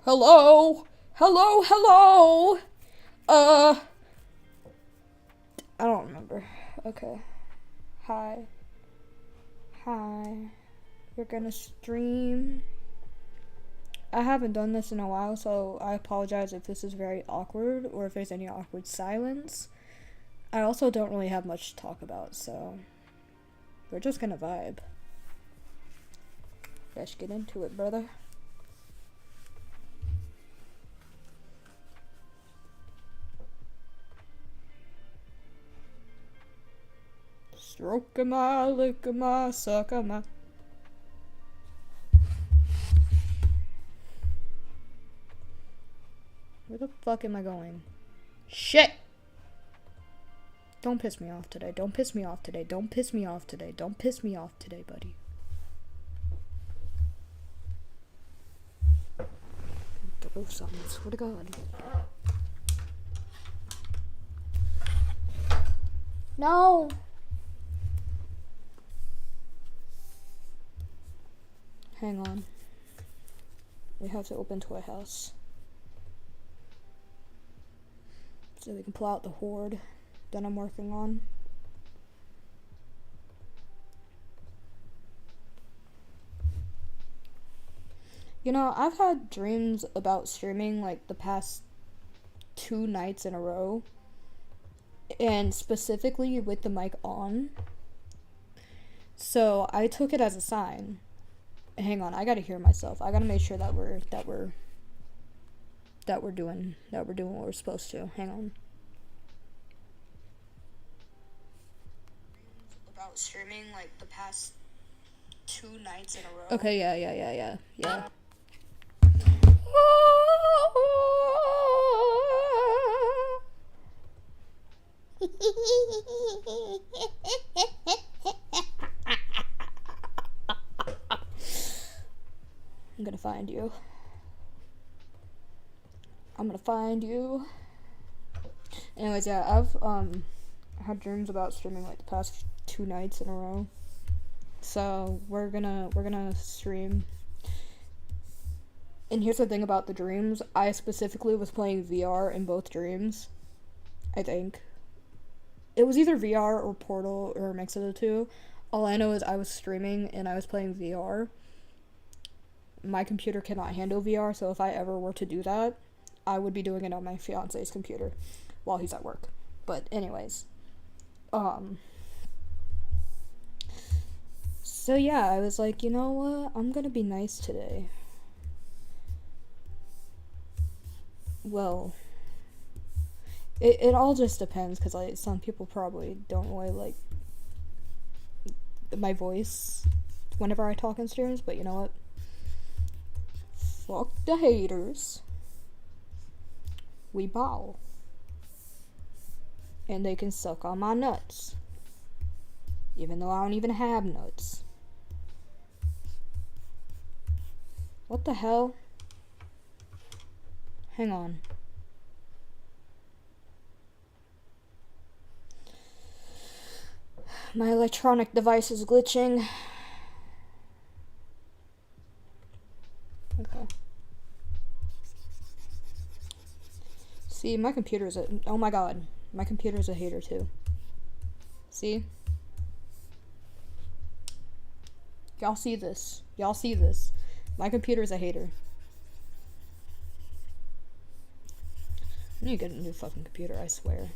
Hello? Hello, hello? I don't remember. Okay. Hi. Hi. We're gonna stream. I haven't done this in a while, so I apologize if this is very awkward or if there's any awkward silence. I also don't really have much to talk about, so we're just gonna vibe. Let's get into it, brother. Stroke my, lick my, suck my. Where the fuck am I going? Shit! Don't piss me off today. Don't piss me off today. Don't piss me off today. Don't piss me off today, buddy. Throw something. Swear to God. No! Hang on. We have to open to a house. So we can pull out the horde that I'm working on. You know, I've had dreams about streaming like the past 2 nights in a row. And specifically with the mic on. So I took it as a sign. Hang on, I gotta hear myself. I gotta make sure that we're doing what we're supposed to. Hang on. About streaming like the past 2 nights in a row. Okay, yeah. I'm gonna find you. Anyways, yeah, I've had dreams about streaming like the past 2 nights in a row. So we're gonna stream. And here's the thing about the dreams. I specifically was playing VR in both dreams. I think. It was either VR or Portal or a mix of the two. All I know is I was streaming and I was playing VR. My computer cannot handle VR, so if I ever were to do that, I would be doing it on my fiance's computer while he's at work. But anyways, so yeah, I was like, you know what? I'm gonna be nice today. Well, it all just depends, because like some people probably don't really like my voice whenever I talk in streams, but you know what? Fuck the haters. We bow. And they can suck on my nuts. Even though I don't even have nuts. What the hell? Hang on. My electronic device is glitching. Okay. See, my computer is oh my god. My computer is a hater too. See? Y'all see this. My computer is a hater. I need to get a new fucking computer, I swear.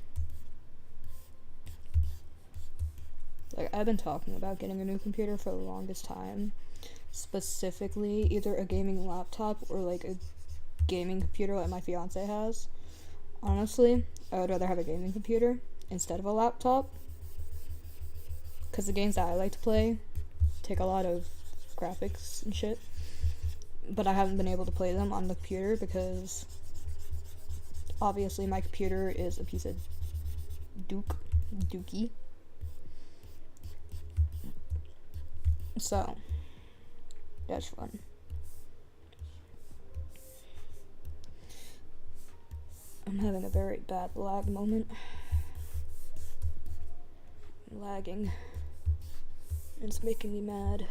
Like, I've been talking about getting a new computer for the longest time. Specifically, either a gaming laptop or like a gaming computer like my fiance has. Honestly, I would rather have a gaming computer instead of a laptop. Because the games that I like to play take a lot of graphics and shit. But I haven't been able to play them on the computer because obviously my computer is a piece of dookie. So, that's fun. I'm having a very bad lag moment. I'm lagging. It's making me mad.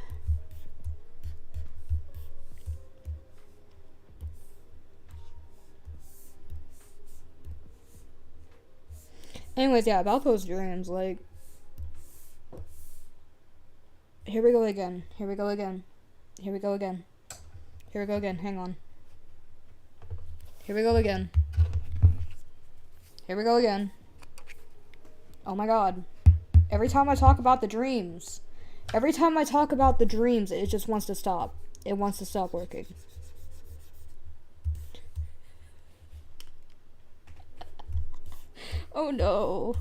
Anyways, yeah, about those dreams, like, here we go again. Here we go again. Here we go again. Here we go again. Hang on. Here we go again. Here we go again. Oh my god. Every time I talk about the dreams, it just wants to stop. It wants to stop working. Oh no.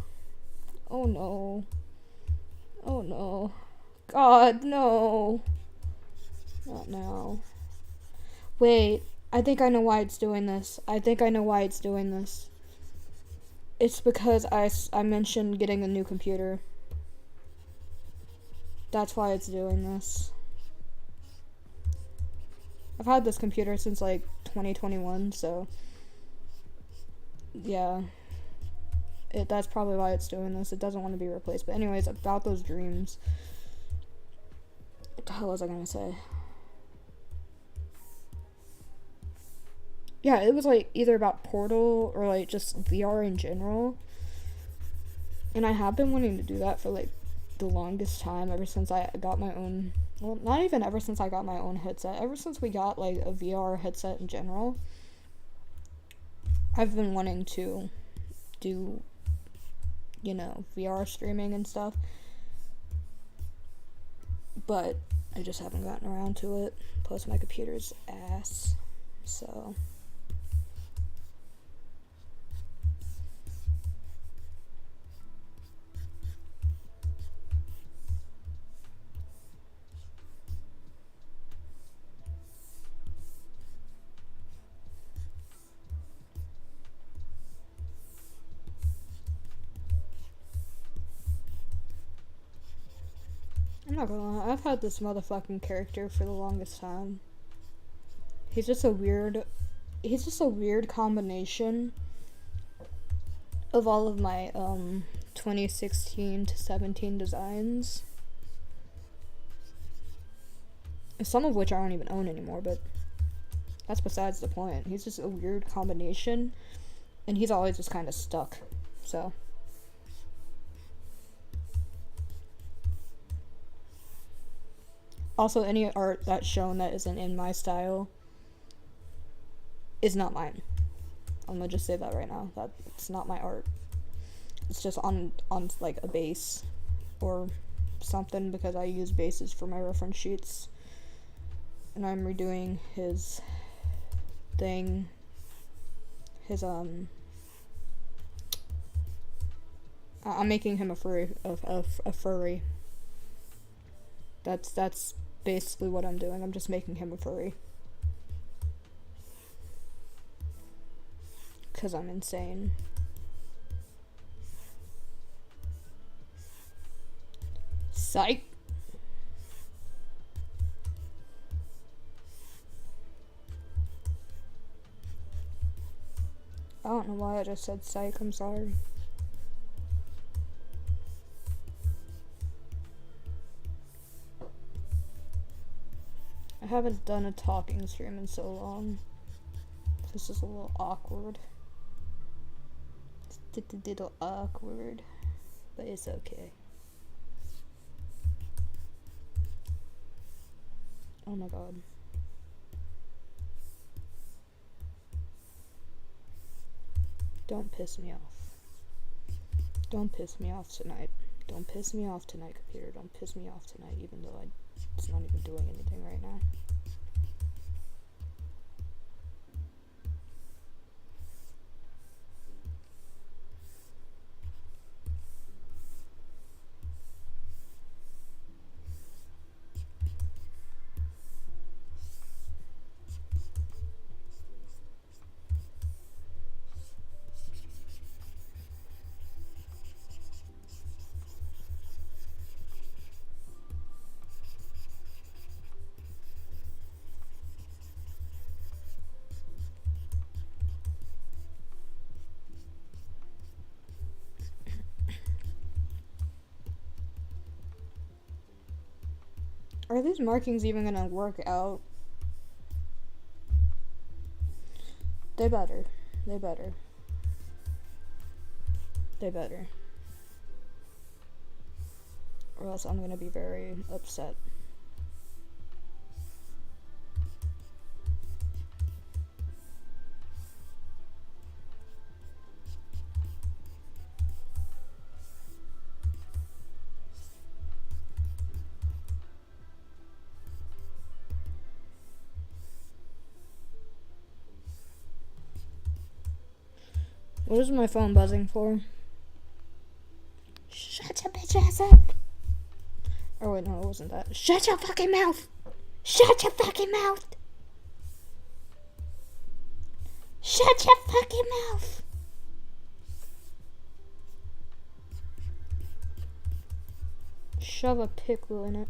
Oh no. Oh no. God, no. Not now. Wait, I think I know why it's doing this. It's because I mentioned getting a new computer. That's why it's doing this. I've had this computer since like 2021, so yeah. That's probably why it's doing this. It doesn't want to be replaced. But anyways, about those dreams. What the hell was I gonna say? Yeah, it was like either about Portal or like just VR in general. And I have been wanting to do that for like the longest time, ever since I got my own, well, not even ever since I got my own headset, ever since we got like a VR headset in general. I've been wanting to do, you know, VR streaming and stuff, but I just haven't gotten around to it. Plus my computer's ass, so I'm not gonna lie, I've had this motherfucking character for the longest time. He's just a weird combination of all of my 2016 to 17 designs. Some of which I don't even own anymore, but that's besides the point. He's just a weird combination, and he's always just kind of stuck, so. Also, any art that's shown that isn't in my style is not mine. I'm gonna just say that right now. That's not my art. It's just on like a base or something, because I use bases for my reference sheets. And I'm redoing his thing. His I'm making him a furry. That's basically what I'm doing. I'm just making him a furry. 'Cause I'm insane. Psych. I don't know why I just said psych, I'm sorry. I haven't done a talking stream in so long. This is a little awkward. It's a little awkward, but it's okay. Oh my god. Don't piss me off. Don't piss me off tonight. Don't piss me off tonight, computer. Don't piss me off tonight, even though it's not even doing anything right now. Are these markings even gonna work out? They better. They better. They better. Or else I'm gonna be very upset. What is my phone buzzing for? Shut your bitch ass up! Oh wait, no, it wasn't that. Shut your fucking mouth! Shut your fucking mouth! Shut your fucking mouth! Shove a pickle in it.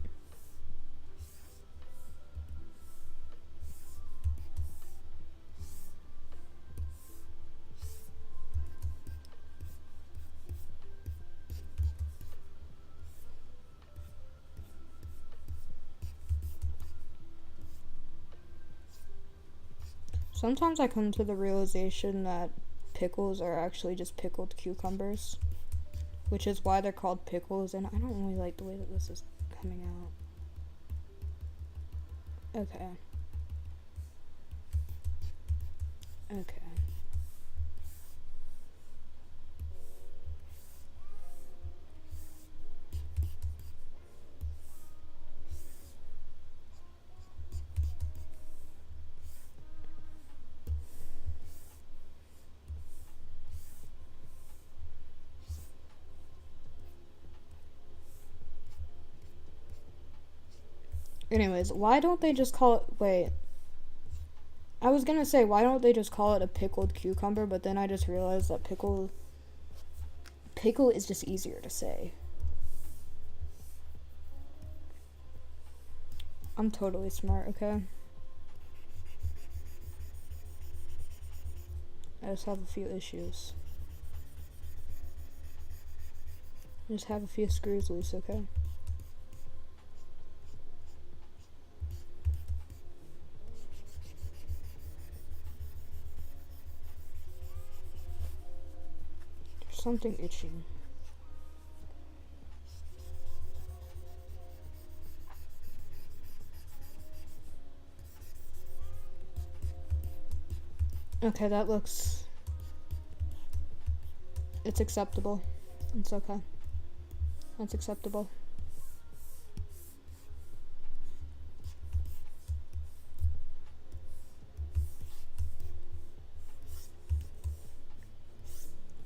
Sometimes I come to the realization that pickles are actually just pickled cucumbers, which is why they're called pickles, and I don't really like the way that this is coming out. Okay. Okay. Anyways, why don't they just call it... Wait. I was gonna say, why don't they just call it a pickled cucumber, but then I just realized that pickle is just easier to say. I'm totally smart, okay? I just have a few issues. I just have a few screws loose, okay? There's something itching. Okay, that looks... It's acceptable. It's okay. That's acceptable.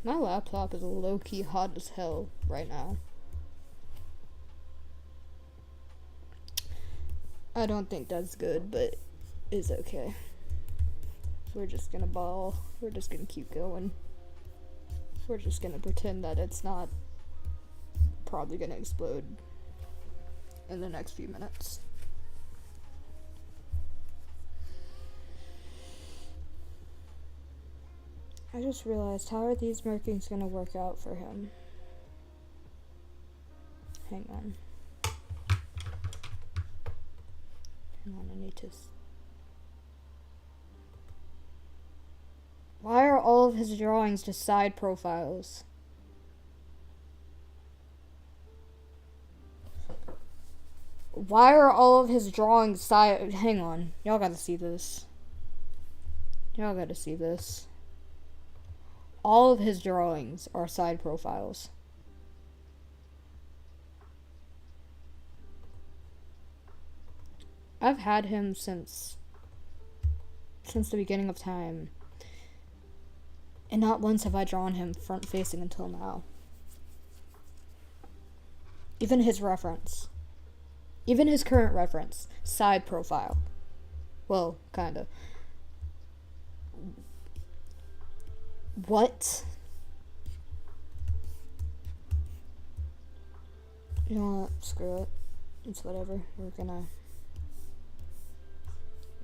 My laptop is low-key hot as hell right now. I don't think that's good, but it's okay. We're just gonna ball. We're just gonna keep going. We're just gonna pretend that it's not probably gonna explode in the next few minutes. I just realized, how are these markings gonna work out for him? Hang on. Hang on, I need to... Why are all of his drawings just side profiles? Why are all of his drawings side... Hang on. Y'all gotta see this. Y'all gotta see this. All of his drawings are side profiles. I've had him since the beginning of time. And not once have I drawn him front facing until now. Even his reference. Even his current reference. Side profile. Well, kinda. What? You know what? Screw it. It's whatever. We're gonna...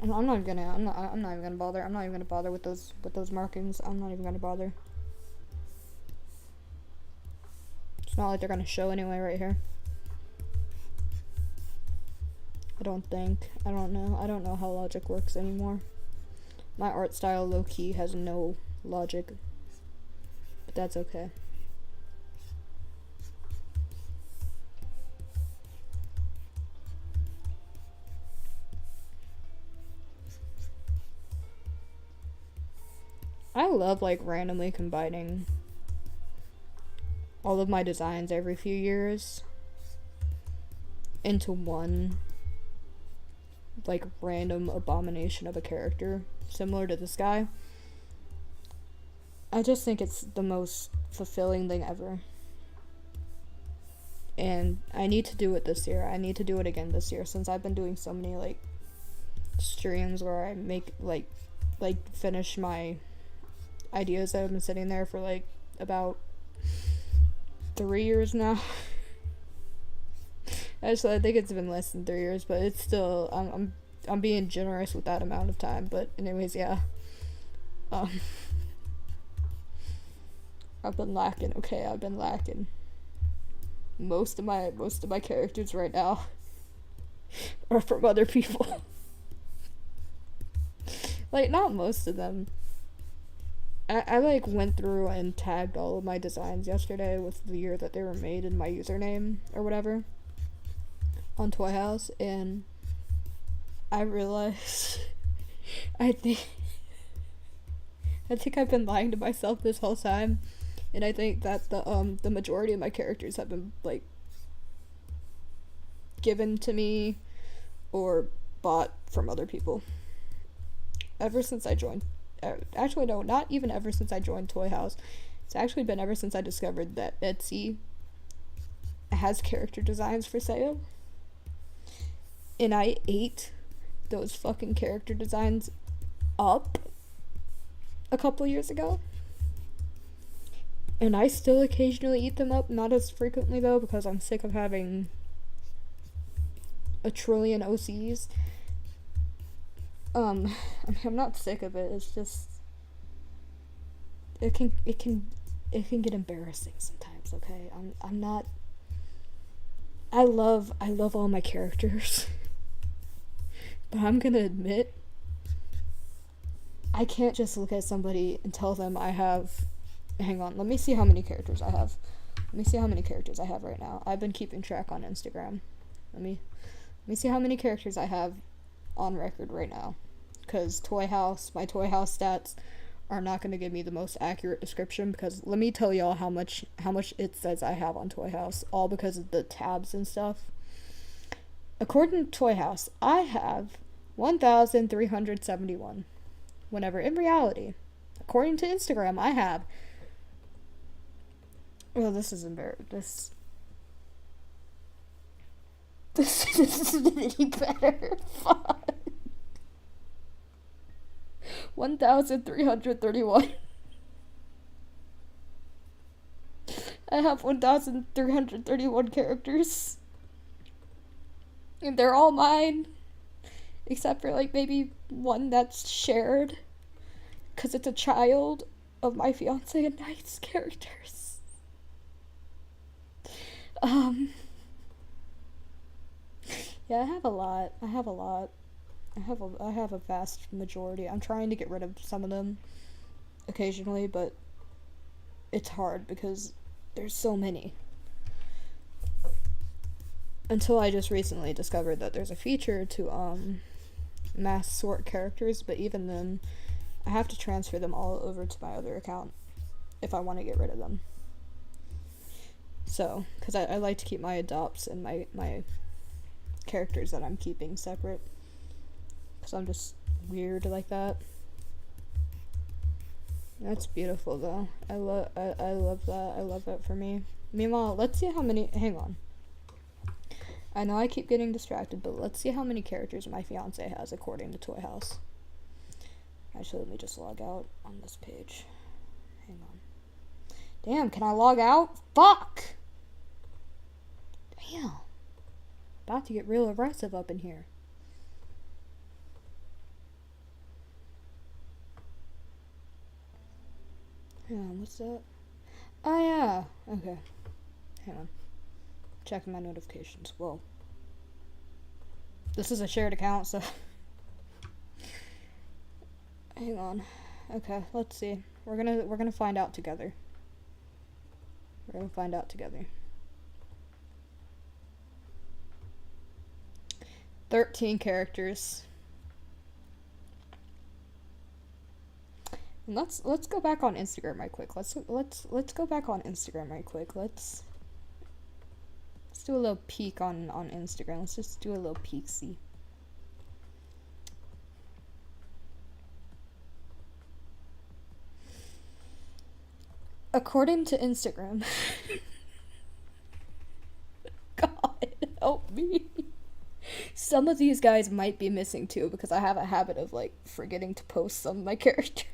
I'm not even gonna bother. I'm not even gonna bother with those markings. I'm not even gonna bother. It's not like they're gonna show anyway right here. I don't think. I don't know. I don't know how logic works anymore. My art style low-key has no logic. But that's okay. I love like randomly combining all of my designs every few years into one like random abomination of a character similar to this guy. I just think it's the most fulfilling thing ever. And I need to do it this year. I need to do it again this year since I've been doing so many like streams where I make like finish my ideas that have been sitting there for like about 3 years now. Actually, I think it's been less than 3 years, but it's still I'm being generous with that amount of time. But anyways, yeah. I've been lacking. Okay, I've been lacking. Most of my characters right now are from other people. Like, not most of them. I like went through and tagged all of my designs yesterday with the year that they were made in my username or whatever on Toy House, and I realized I think I've been lying to myself this whole time, and I think that the majority of my characters have been like given to me or bought from other people. Ever since I joined, actually no, not even ever since I joined Toy House. It's actually been ever since I discovered that Etsy has character designs for sale. And I ate those fucking character designs up a couple years ago. And I still occasionally eat them up, not as frequently though, because I'm sick of having a trillion OCs. I mean, I'm not sick of it, it's just it can get embarrassing sometimes, okay? I'm not I love all my characters. But I'm gonna admit, I can't just look at somebody and tell them I have... Hang on, let me see how many characters I have. Let me see how many characters I have right now. I've been keeping track on Instagram. Let me see how many characters I have on record right now. Because my Toy House stats are not going to give me the most accurate description, because let me tell y'all how much it says I have on Toy House, all because of the tabs and stuff. According to Toy House, I have 1,371. Whenever in reality, according to Instagram, I have... Well, this is embarrassing. This isn't any better. Fuck. 1,331. I have 1,331 characters. And they're all mine. Except for, like, maybe one that's shared. Because it's a child of my fiance and Knight's characters. Yeah, I have a lot. I have a vast majority. I'm trying to get rid of some of them occasionally, but it's hard because there's so many. Until I just recently discovered that there's a feature to mass sort characters, but even then I have to transfer them all over to my other account if I want to get rid of them. So, because I like to keep my adopts and my characters that I'm keeping separate. Because I'm just weird like that. That's beautiful though. I love that. I love that for me. Meanwhile, let's see how many... Hang on. I know I keep getting distracted, but let's see how many characters my fiance has according to Toy House. Actually, let me just log out on this page. Hang on. Damn, can I log out? Fuck! Damn. About to get real aggressive up in here. Hang on, what's that? Oh yeah, okay. Hang on. Checking my notifications. Whoa. This is a shared account, so... Hang on. Okay, let's see. We're gonna find out together. 13 characters. Let's go back on Instagram right quick. Let's go back on Instagram right quick. Let's do a little peek on Instagram. Let's just do a little peek see. According to Instagram, God help me. Some of these guys might be missing too because I have a habit of like forgetting to post some of my characters.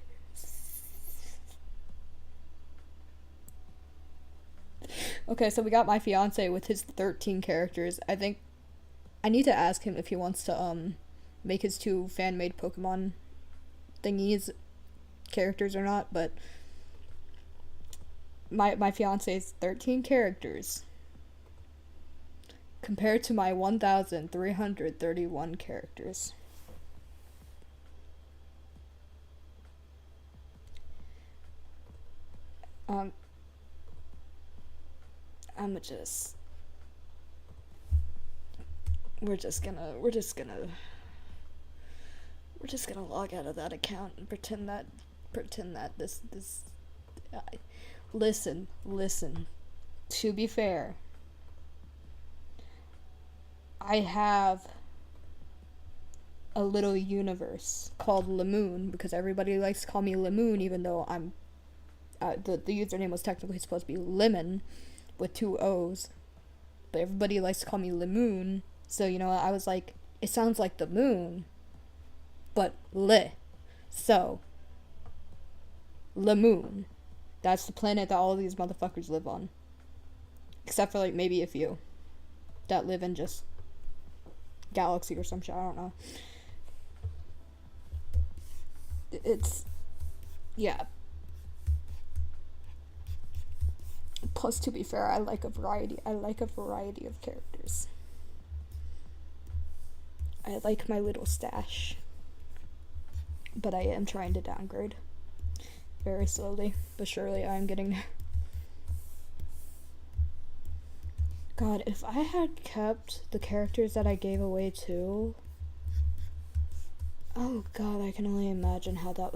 Okay, so we got my fiance with his 13 characters. I think I need to ask him if he wants to make his 2 fan-made Pokemon thingies characters or not, but my fiance's 13 characters compared to my 1,331 characters. I'ma just we're just gonna log out of that account and pretend that this listen. To be fair, I have a little universe called Lamoon because everybody likes to call me Lamoon, even though I'm the username was technically supposed to be Lemon with 2 O's, but everybody likes to call me Lamoon. So you know, I was like, it sounds like the moon, but le. So Lamoon. That's the planet that all of these motherfuckers live on. Except for like maybe a few that live in just galaxy or some shit, I don't know. It's yeah. Plus, to be fair, I like a variety of characters. I like my little stash. But I am trying to downgrade. Very slowly, but surely I am getting there. God, if I had kept the characters that I gave away too... Oh god, I can only imagine how that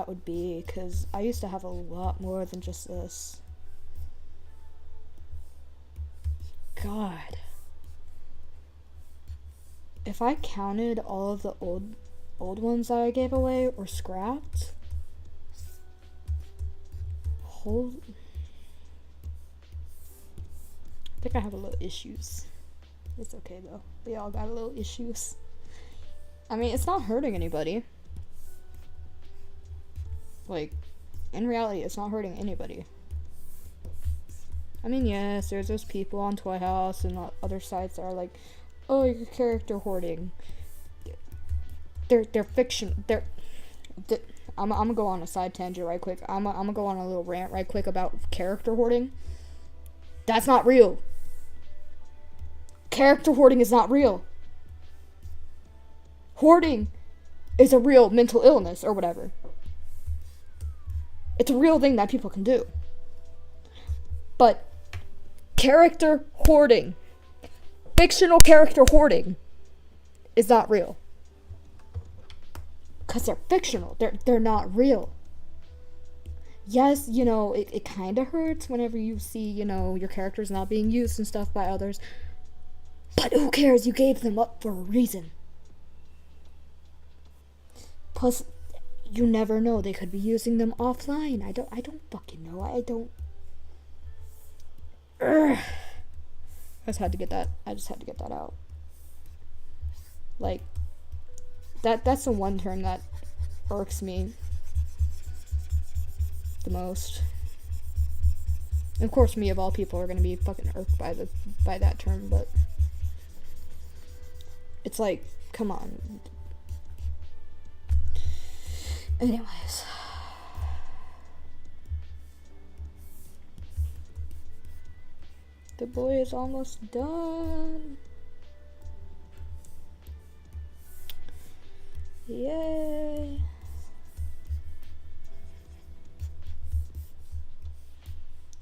would be, because I used to have a lot more than just this. God. If I counted all of the old ones that I gave away or scrapped, I think I have a little issues. It's okay though. We all got a little issues. I mean, it's not hurting anybody. Like, in reality, it's not hurting anybody. I mean, yes, there's those people on Toy House and other sites that are like, oh, you're character hoarding. They're fiction. I'm gonna go on a side tangent right quick. I'm gonna go on a little rant right quick about character hoarding. That's not real. Character hoarding is not real. Hoarding is a real mental illness or whatever. It's a real thing that people can do. But character hoarding, fictional character hoarding, is not real. Because they're fictional. They're not real. Yes, you know, it kind of hurts whenever you see, you know, your characters not being used and stuff by others. But who cares? You gave them up for a reason. Plus, you never know. They could be using them offline. I don't fucking know. I don't. Ugh. I just had to get that out. Like, that's the one term that irks me the most. And of course, me of all people are gonna be fucking irked by that term, but it's like, come on. Anyways. The boy is almost done. Yay.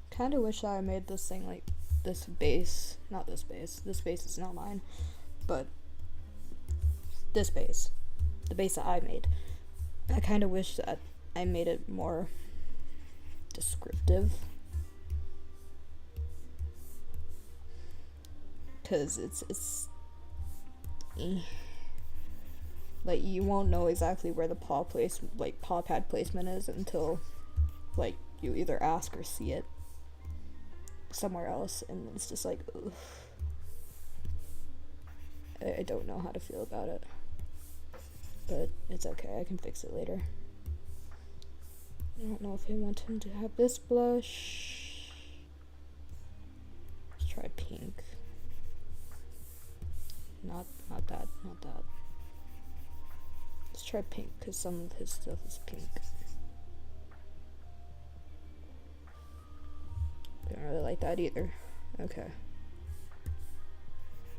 Kinda wish I made this thing like this base. Not this base. This base is not mine. But this base. The base that I made. I kinda wish that I made it more descriptive. Because it's like, you won't know exactly where the paw pad placement is until, like, you either ask or see it somewhere else, and it's just like, ugh. I don't know how to feel about it, but it's okay, I can fix it later. I don't know if I want him to have this blush. Let's try pink. Not that. Let's try pink, because some of his stuff is pink. Don't really like that either. Okay.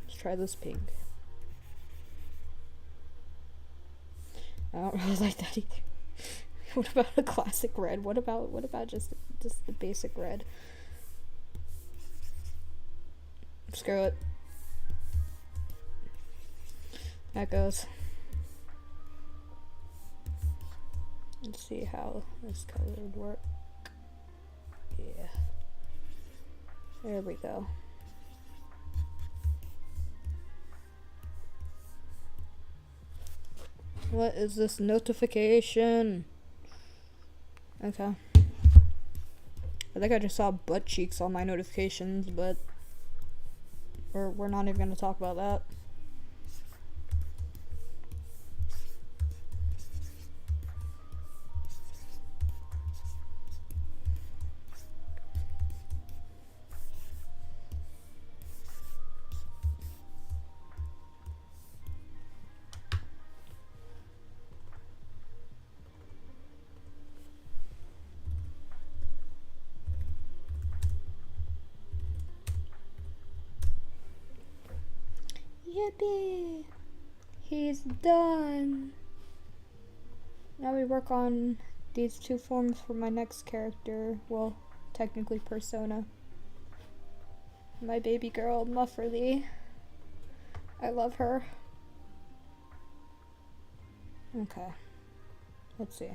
Let's try this pink. I don't really like that either. What about a classic red? What about just the basic red? Screw it. That goes. Let's see how this color would work. Yeah. There we go. What is this notification? Okay. I think I just saw butt cheeks on my notifications, but we're not even gonna talk about that. Yippee! He's done! Now we work on these two forms for my next character. Well, technically persona. My baby girl, Mufferly. I love her. Okay. Let's see.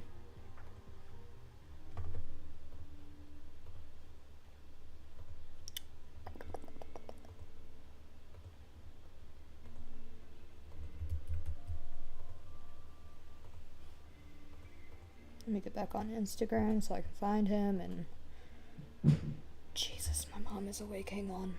Let me get back on Instagram so I can find him. And Jesus, my mom is awake. Hang on.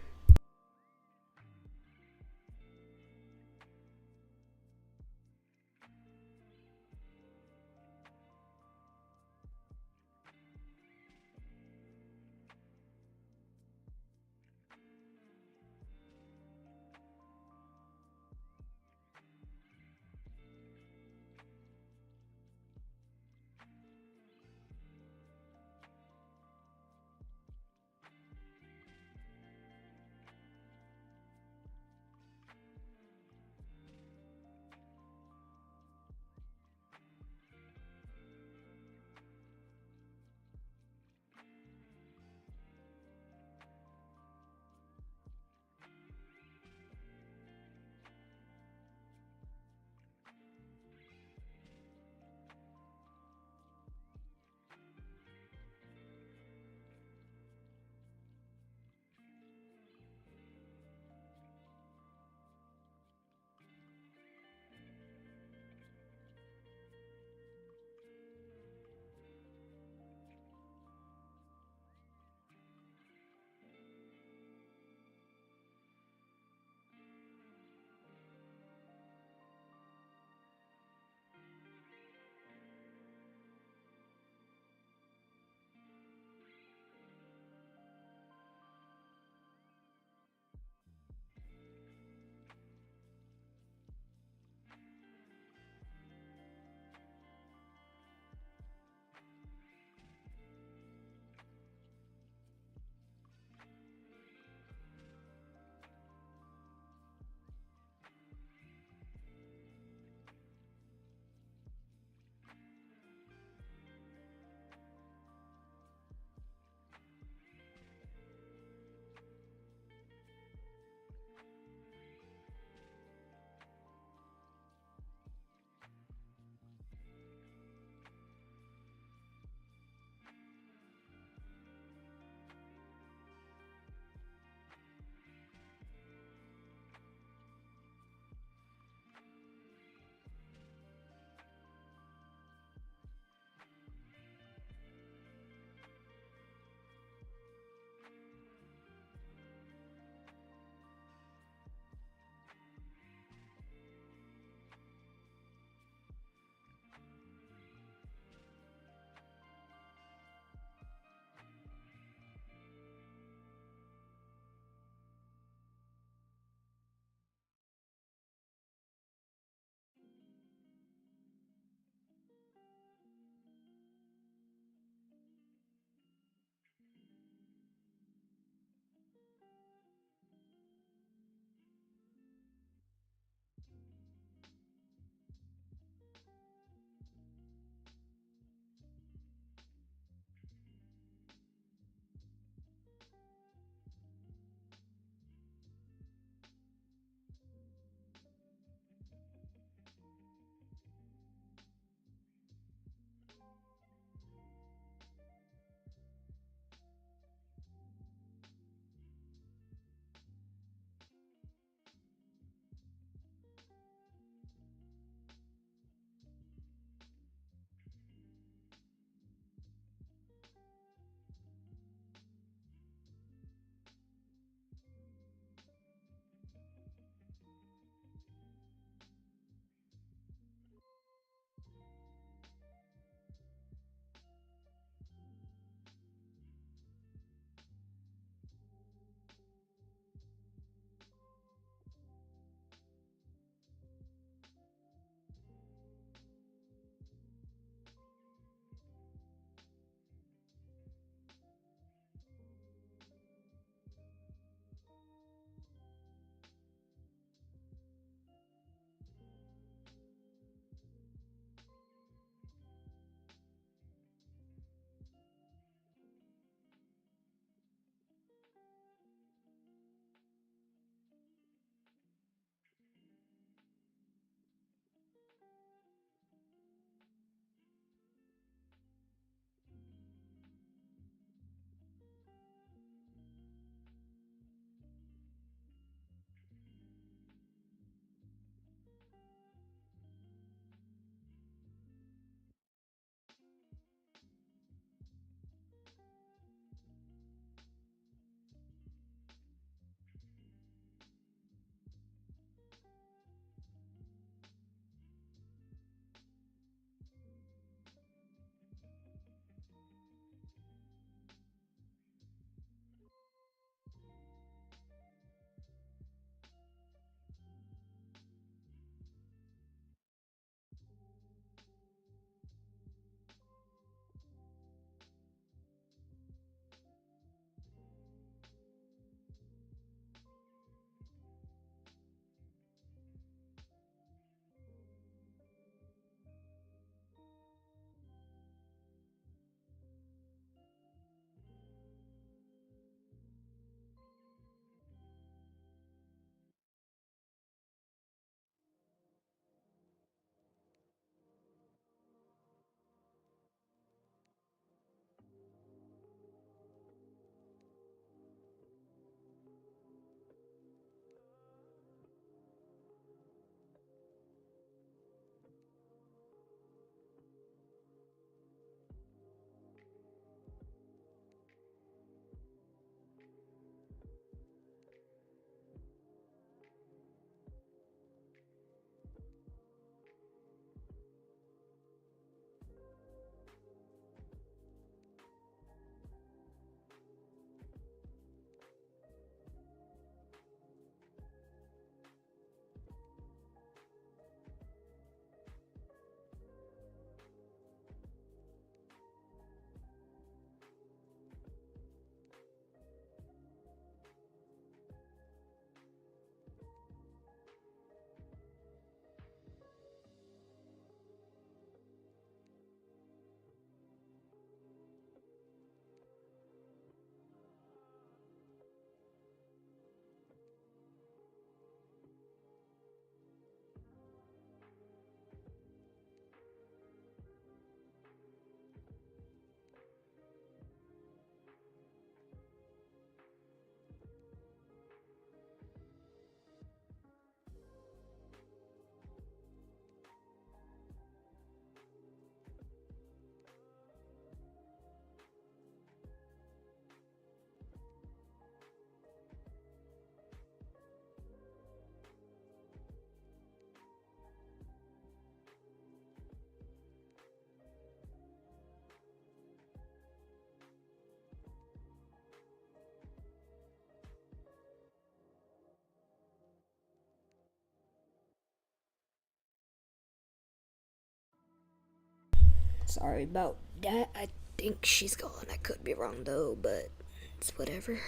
Sorry about that. I think she's gone. I could be wrong though, but it's whatever.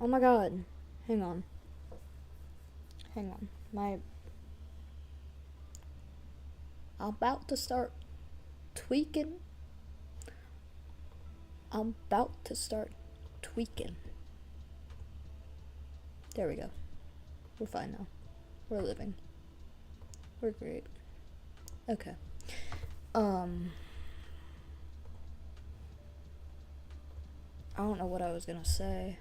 Oh my god. Hang on. I'm about to start tweaking. There we go. We're fine now. We're living. We're great. Okay. I don't know what I was gonna say.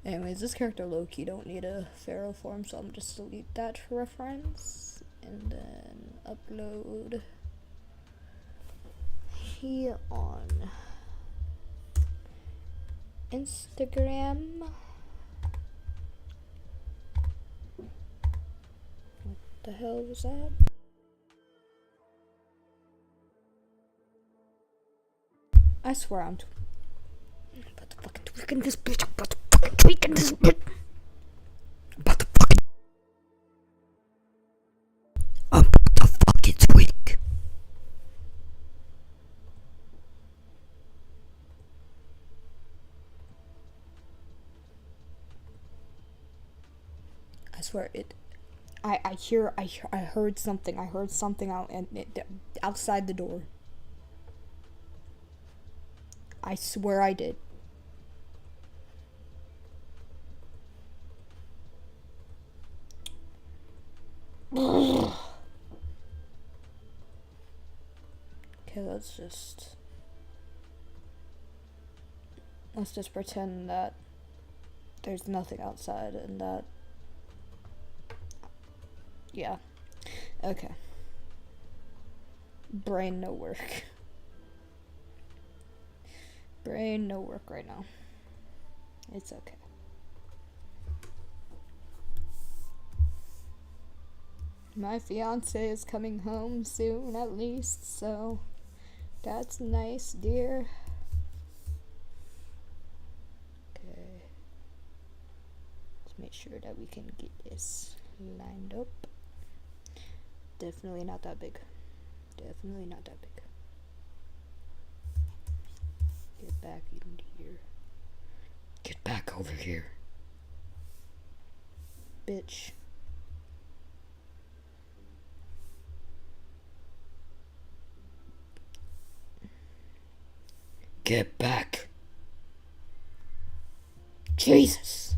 Anyways, this character low-key don't need a feral form, so I'm just delete that for reference. And then upload here on Instagram. What the hell was that? I swear I'm about to fucking tweaking this bitch. I'm about to fucking tweaking this bitch. I'm about to fucking tweak. I swear it. I heard something. I heard something out outside the door. I swear I did. Okay, let's just pretend that there's nothing outside and that, yeah. Okay. Brain no work. Brain no work right now. It's okay. My fiance is coming home soon, at least, so that's nice, dear. Okay. Let's make sure that we can get this lined up. Definitely not that big. Definitely not that big. Get back in here. Get back over here. Bitch. Get back. Jesus.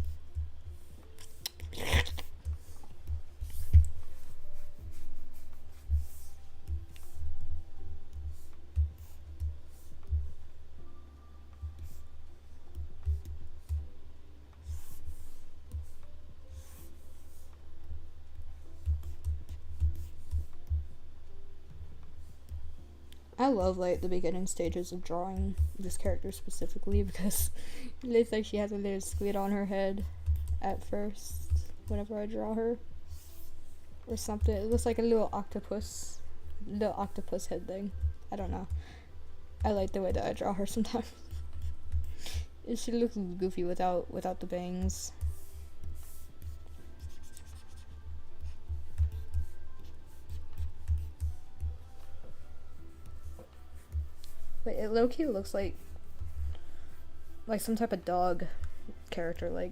I love like the beginning stages of drawing this character specifically because it looks like she has a little squid on her head at first whenever I draw her or something. It looks like a little octopus head thing. I don't know. I like the way that I draw her sometimes. She looks goofy without the bangs. But it low-key looks like some type of dog character. Like,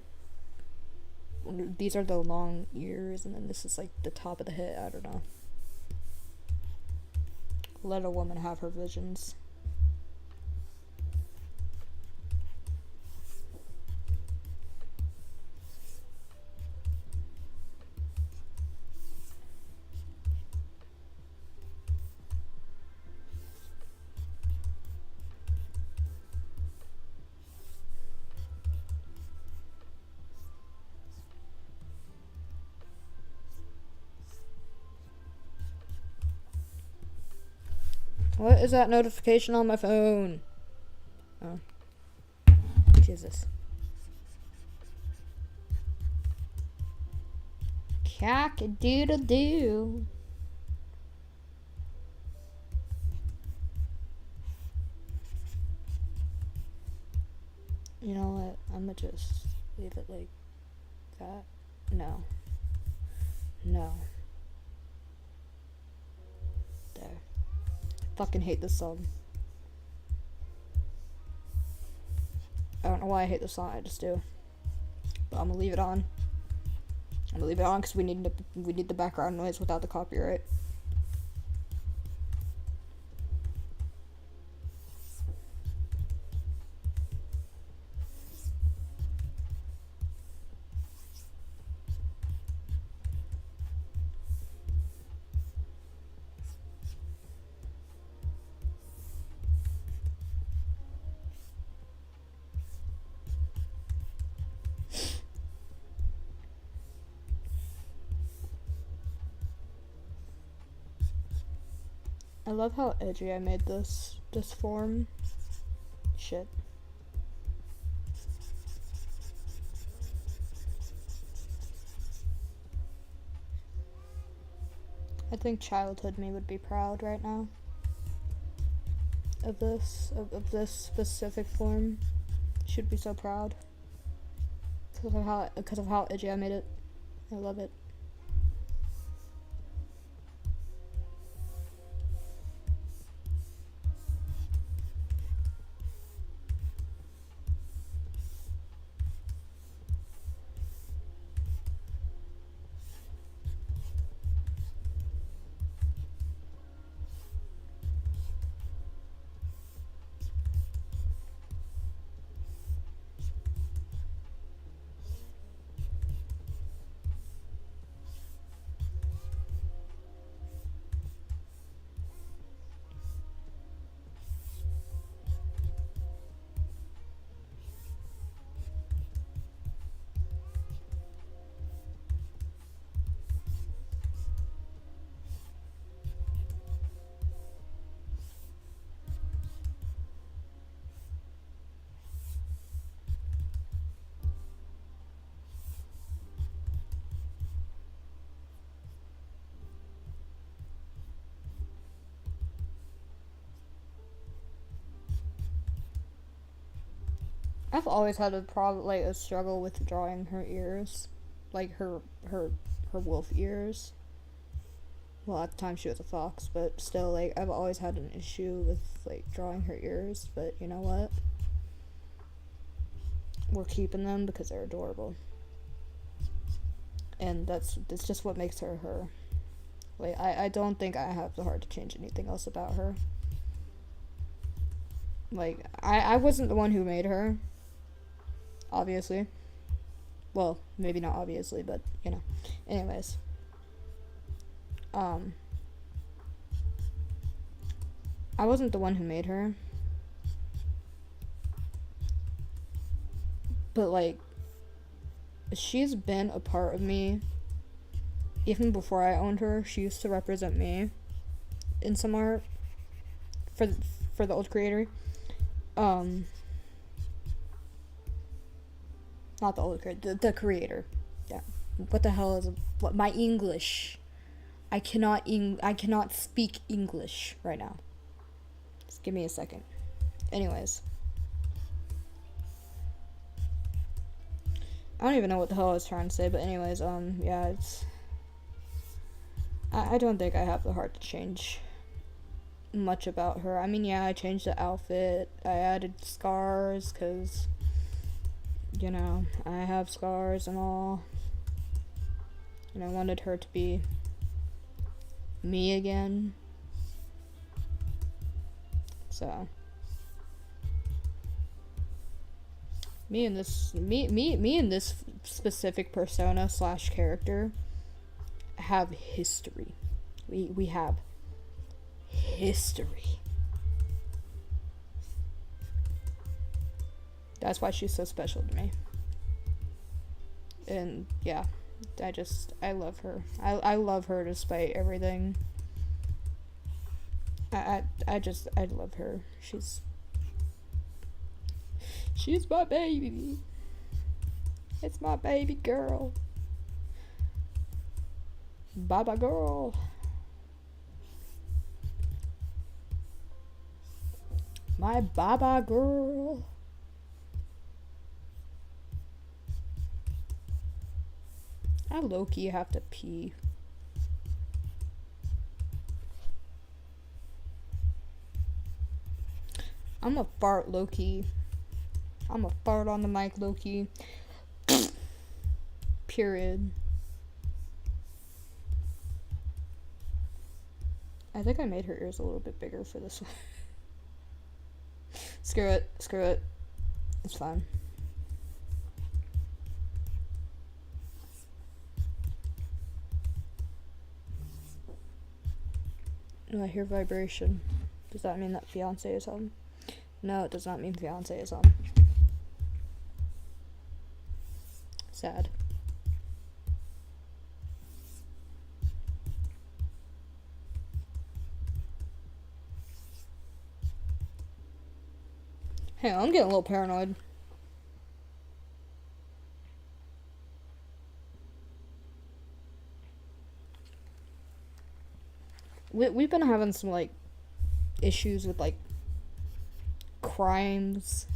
these are the long ears, and then this is like the top of the head. I don't know. Let a woman have her visions. What is that notification on my phone? Oh. Jesus. Cock-a-doodle-doo. You know what? I'm gonna just leave it like that. No. No. There. Fucking hate this song. I don't know why I hate this song, I just do. But I'm gonna leave it on. I'm gonna leave it on because we need the background noise without the copyright. I love how edgy I made this form. Shit. I think childhood me would be proud right now of this specific form. Should be so proud because of how edgy I made it. I love it. I've always had a struggle with drawing her ears, like her wolf ears. Well, at the time she was a fox, but still, like, I've always had an issue with, like, drawing her ears, but you know what? We're keeping them because they're adorable. And that's just what makes her her. Like, I don't think I have the heart to change anything else about her. Like, I wasn't the one who made her. Obviously. Well, maybe not obviously, but, you know. Anyways. I wasn't the one who made her. But, like, she's been a part of me. Even before I owned her, she used to represent me in some art for the old creator. Not the old creator, the creator. Yeah. What the hell is what my English? I cannot speak English right now. Just give me a second. Anyways. I don't even know what the hell I was trying to say, but anyways, yeah, it's I don't think I have the heart to change much about her. I mean, yeah, I changed the outfit. I added scars because, you know, I have scars and all. And I wanted her to be me again. So me and this specific persona / character have history. We have history. That's why she's so special to me. And yeah, I love her. I love her despite everything. I love her. She's my baby. It's my baby girl. Baba girl. My Baba girl. I low-key have to pee. I'm a fart low-key. I'm a fart on the mic low-key. Period. I think I made her ears a little bit bigger for this one. Screw it. Screw it. It's fine. Oh, I hear vibration. Does that mean that fiance is home? No, it does not mean fiance is home. Sad. Hey, I'm getting a little paranoid. We've been having some, like, issues with, like, crimes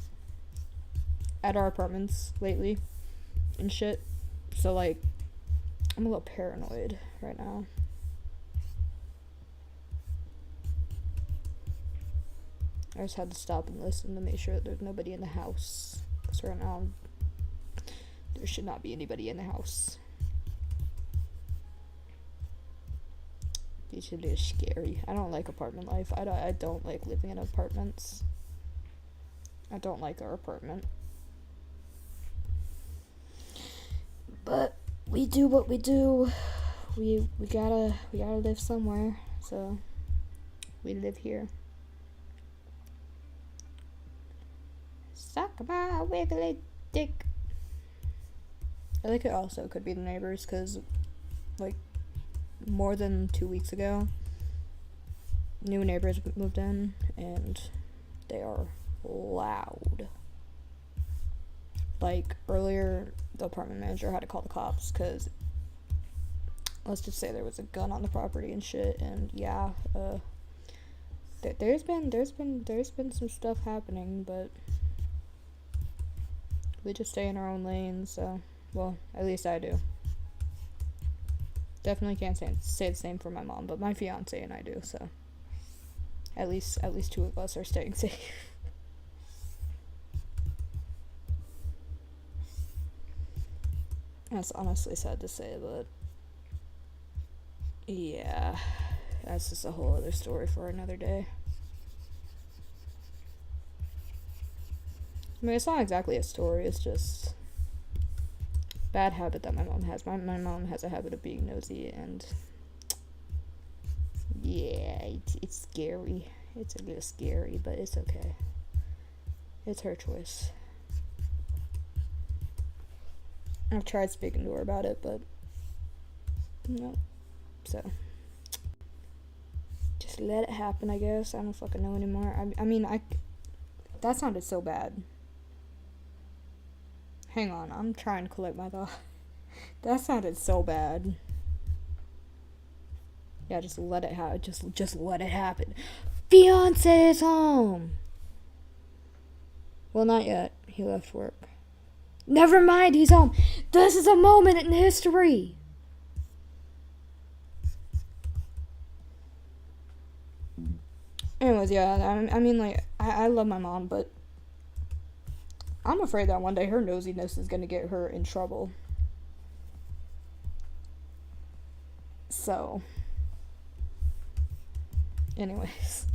at our apartments lately and shit. So, like, I'm a little paranoid right now. I just had to stop and listen to make sure that there's nobody in the house. Because right now, there should not be anybody in the house. It's really scary. I don't like apartment life. I don't like living in apartments. I don't like our apartment. But we do what we do. We gotta live somewhere. So we live here. Suck my wiggly dick. I think it also could be the neighbors, because, like, more than 2 weeks ago, new neighbors moved in, and they are loud. Like, earlier, the apartment manager had to call the cops, because, let's just say there was a gun on the property and shit, and yeah, there's been some stuff happening, but we just stay in our own lane, so, well, at least I do. Definitely can't say the same for my mom, but my fiance and I do, so at least two of us are staying safe. That's honestly sad to say, but yeah, that's just a whole other story for another day. I mean, it's not exactly a story, it's just bad habit that my mom has. My mom has a habit of being nosy, and yeah, it's scary. It's a little scary, but it's okay. It's her choice. I've tried speaking to her about it, but no. So just let it happen, I guess. I don't fucking know anymore. I mean, that sounded so bad. Hang on, I'm trying to collect my thought. That sounded so bad. Yeah, just let it happen. Just let it happen. Fiance is home. Well, not yet. He left work. Never mind, he's home. This is a moment in history. Anyways, yeah, I mean, like, I love my mom, but I'm afraid that one day her nosiness is gonna get her in trouble. So, anyways,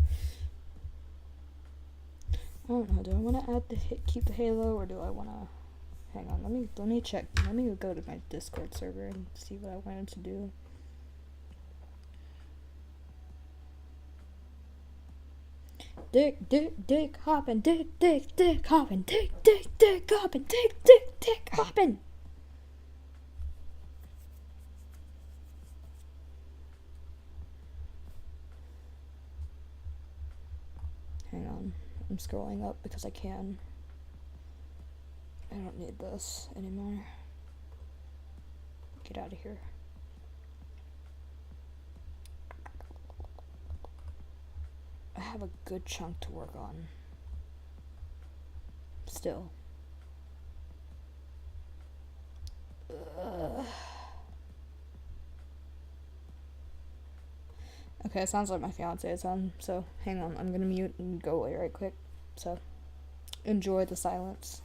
I don't know. Do I want to keep the halo, or do I want to? Hang on. Let me check. Let me go to my Discord server and see what I wanted to do. Dick hopping, dick hopping, dick hopping, dick hopping. Hang on, I'm scrolling up because I can. I don't need this anymore. Get out of here. I have a good chunk to work on. Still. Ugh. Okay, it sounds like my fiance is home, so hang on, I'm gonna mute and go away right quick. So enjoy the silence.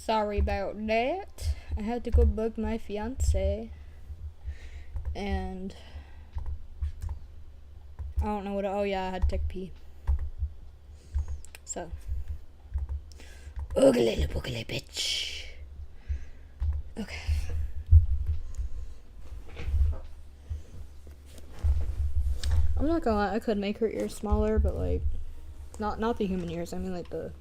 Sorry about that. I had to go bug my fiance. And I don't know what. Oh yeah, I had to take pee. So, oogly boogly bitch. Okay. I'm not gonna lie, I could make her ears smaller, but like, not the human ears. I mean like the.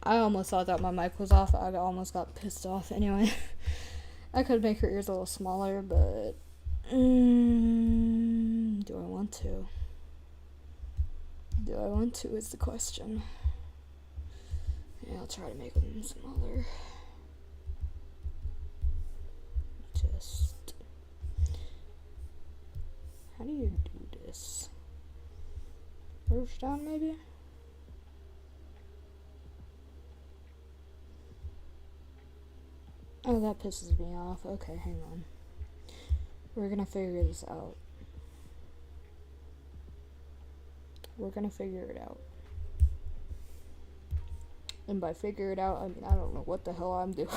I almost thought that my mic was off. I almost got pissed off. Anyway, I could make her ears a little smaller, but do I want to? Do I want to is the question. Yeah, I'll try to make them smaller. Just... How do you do this? Roof down, maybe? Oh, that pisses me off. Okay, hang on. We're gonna figure this out. We're gonna figure it out. And by figure it out, I mean, I don't know what the hell I'm doing.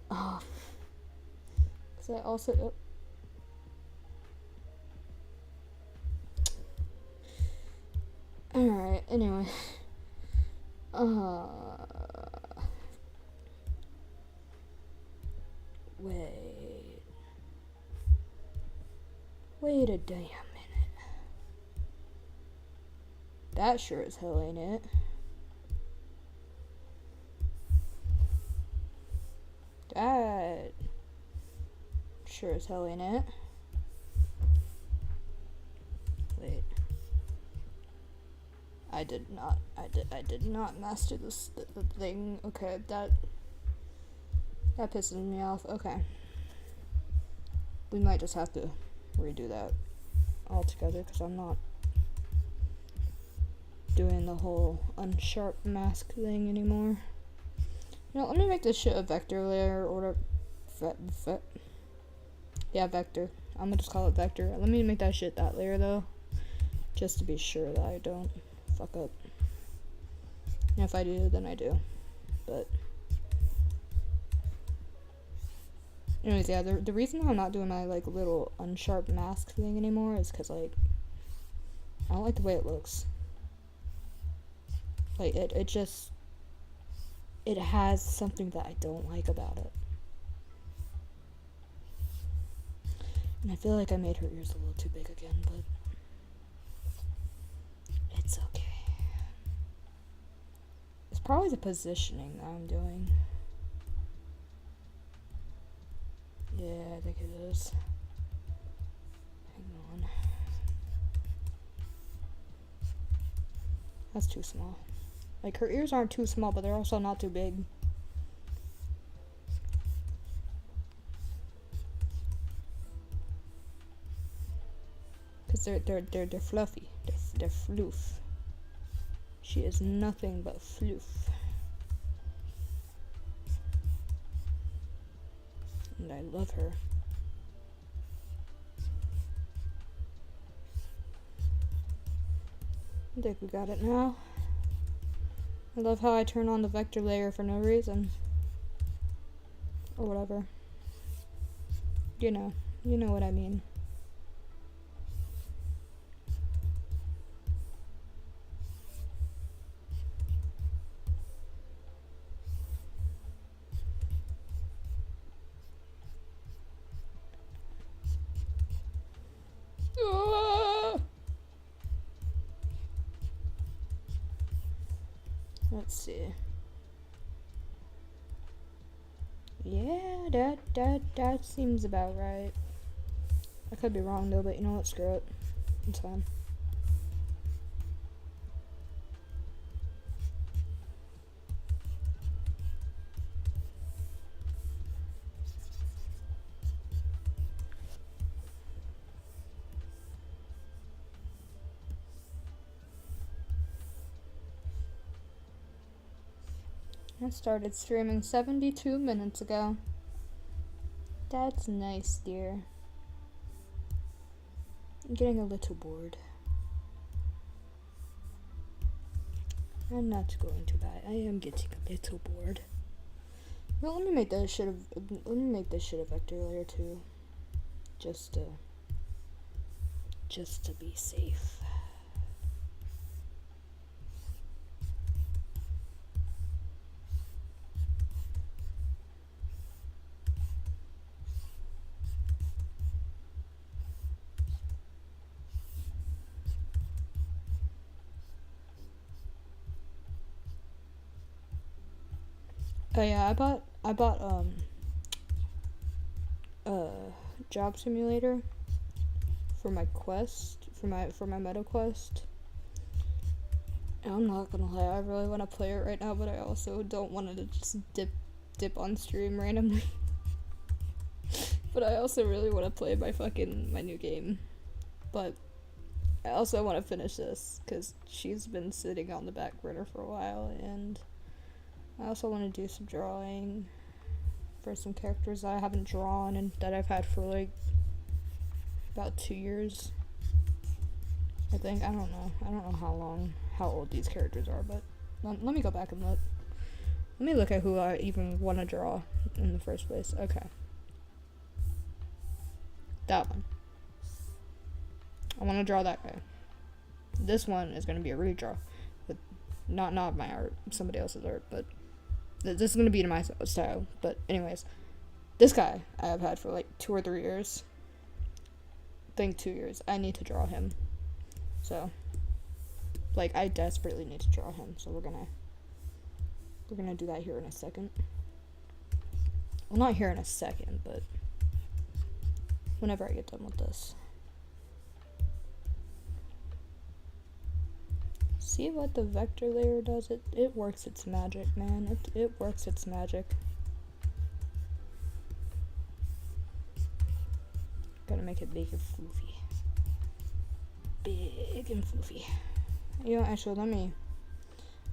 Cause I also... Alright, anyway. Wait a damn minute. That sure as hell ain't it. That sure as hell ain't it. Wait. I did not master this the thing. Okay, that pisses me off. Okay. We might just have to redo that altogether because I'm not doing the whole unsharp mask thing anymore. You know, let me make this shit a vector layer or yeah, vector. I'm gonna just call it vector. Let me make that shit that layer though, just to be sure that I don't fuck up. And if I do, then I do. But anyways, yeah, the reason I'm not doing my like little unsharp mask thing anymore is because like I don't like the way it looks. Like it just it has something that I don't like about it. And I feel like I made her ears a little too big again, but it's okay. It's probably the positioning that I'm doing. Yeah, I think it is. Hang on. That's too small. Like, her ears aren't too small, but they're also not too big. Because they're fluffy. They're floof. She is nothing but floof. And I love her. I think we got it now. I love how I turn on the vector layer for no reason. Or whatever. You know what I mean. Let's see. Yeah, that seems about right. I could be wrong though, but you know what? Screw it. It's fine. I started streaming 72 minutes ago. That's nice, dear. I'm getting a little bored. I'm not going to lie. I am getting a little bored. Well, let me make this shit a vector layer too. Just to be safe. Oh yeah, I bought job simulator for my quest, for my meta quest. And I'm not gonna lie, I really want to play it right now, but I also don't want to just dip on stream randomly. But I also really want to play my new game. But I also want to finish this because she's been sitting on the back burner for a while, and I also want to do some drawing for some characters that I haven't drawn and that I've had for like about 2 years. I think. I don't know how old these characters are, but let me go back and look. Let me look at who I even want to draw in the first place. Okay. That one. I want to draw that guy. This one is going to be a redraw. But not my art, somebody else's art, but this is going to be in my style. But anyways, this guy I have had for like 2 or 3 years. I think 2 years. I need to draw him. So, like, I desperately need to draw him. So we're gonna do that here in a second. Well, not here in a second, but whenever I get done with this. See what the vector layer does? It works its magic, man. It works its magic. Gotta make it big and floofy. Big and floofy. You know, actually,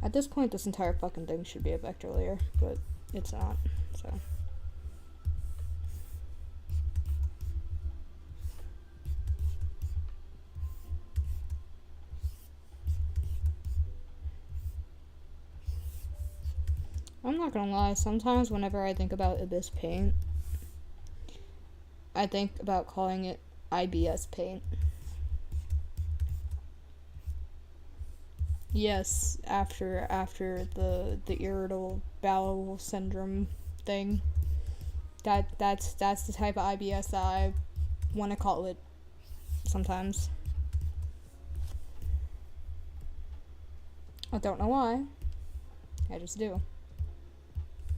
at this point, this entire fucking thing should be a vector layer, but it's not, so. I'm not gonna lie, sometimes whenever I think about Abyss Paint, I think about calling it IBS Paint. Yes, after the irritable bowel syndrome thing. That's the type of IBS that I want to call it sometimes. I don't know why. I just do.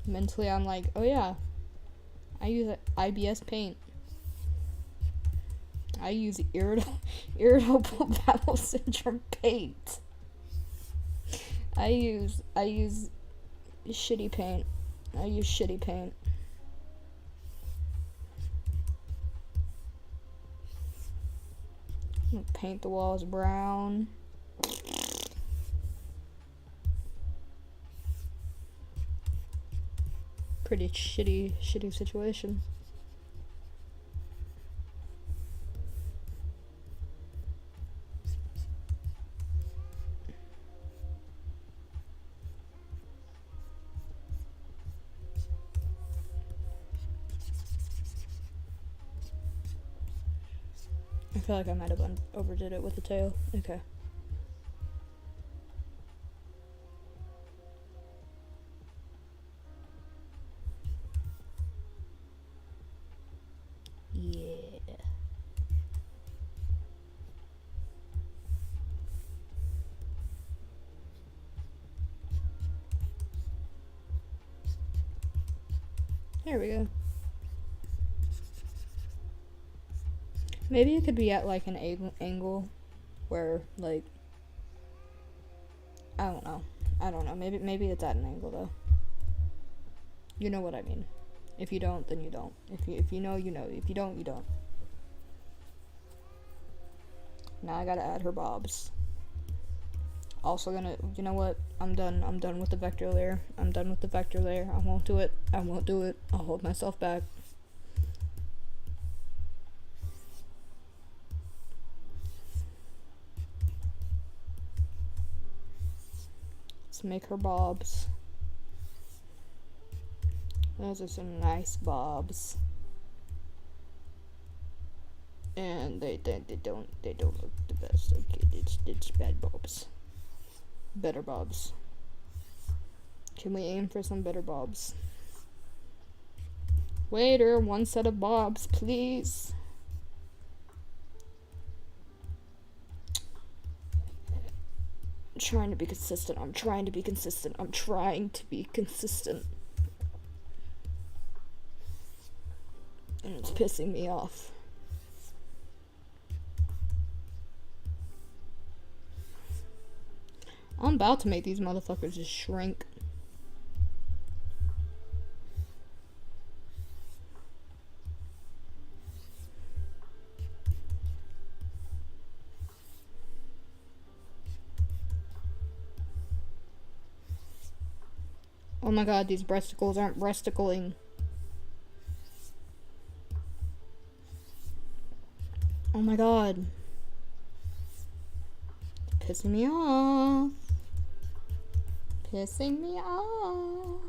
Mentally, I'm like, oh yeah, I use IBS Paint. I use irritable bowel syndrome paint. I use shitty paint. I use shitty paint. Paint the walls brown. Pretty shitty situation. I feel like I might have overdid it with the tail. Okay. Yeah. There we go. Maybe it could be at like an angle where like I don't know. Maybe it's at an angle though. You know what I mean. If you don't, then you don't. If you know, you know. If you don't, you don't. Now I gotta add her bobs. Also gonna, you know what? I'm done with the vector layer. I won't do it. I'll hold myself back. Let's make her bobs. Those are some nice bobs. And they don't look the best. Okay, it's bad bobs. Better bobs. Can we aim for some better bobs? Waiter, one set of bobs, please. I'm trying to be consistent. I'm trying to be consistent. I'm trying to be consistent. And it's pissing me off. I'm about to make these motherfuckers just shrink. Oh my god, these breasticles aren't breasticling. Oh my god. It's pissing me off. Pissing me off.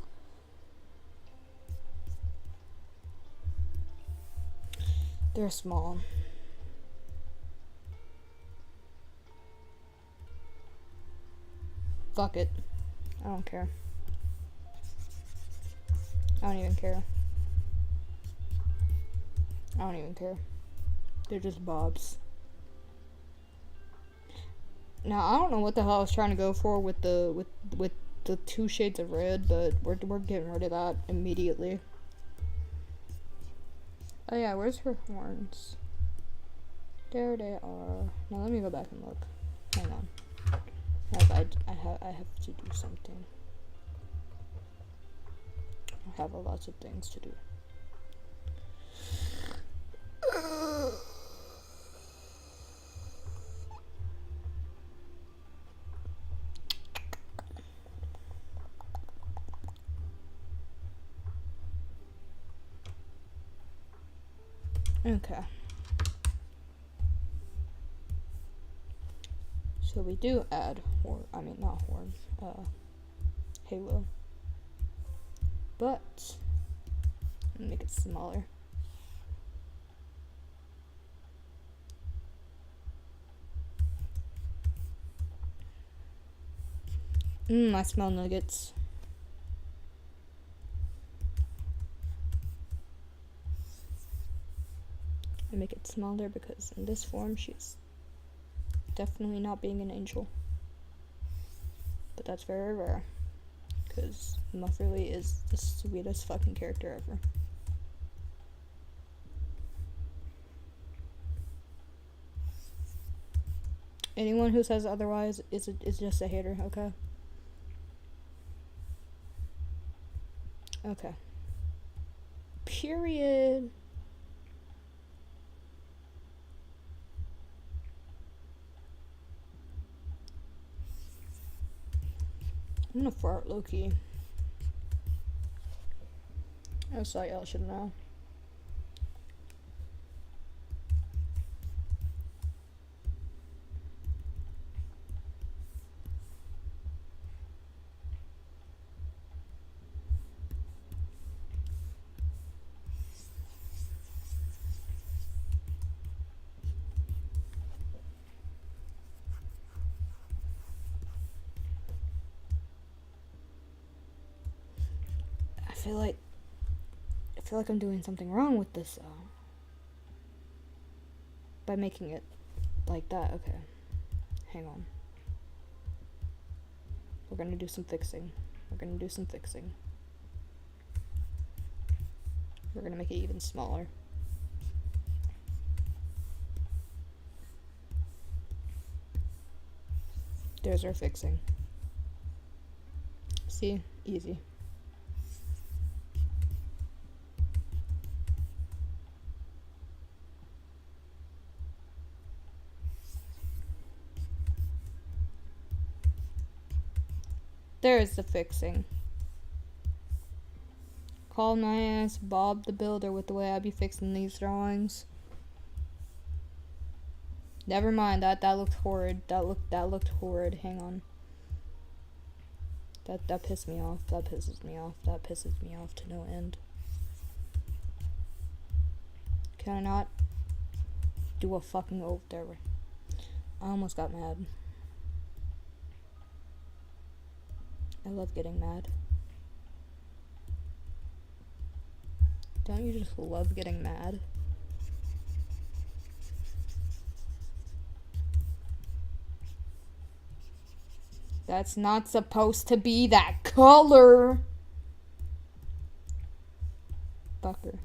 They're small. Fuck it. I don't care. I don't even care. I don't even care. They're just bobs. Now I don't know what the hell I was trying to go for with the 2 shades of red, but we're getting rid of that immediately. Oh yeah, where's her horns? There they are. Now let me go back and look. Hang on. I have to do something. I have lots of things to do. Okay. So we do add halo. But make it smaller. I smell nuggets. I make it smaller because in this form she's definitely not being an angel. But that's very rare. Because Mufferly is the sweetest fucking character ever. Anyone who says otherwise is just a hater, okay? Okay. Period. I'm gonna fart low-key. I just thought y'all should know. I feel like I'm doing something wrong with this by making it like that. Okay, hang on. We're gonna do some fixing. We're gonna make it even smaller. There's our fixing. See? Easy. There's the fixing. Call my ass Bob the Builder with the way I be fixing these drawings. Never mind, that looked horrid. That looked horrid. Hang on. That pissed me off. That pisses me off. That pisses me off to no end. Can I not do a fucking there? I almost got mad. I love getting mad. Don't you just love getting mad? That's not supposed to be that color. Bucker.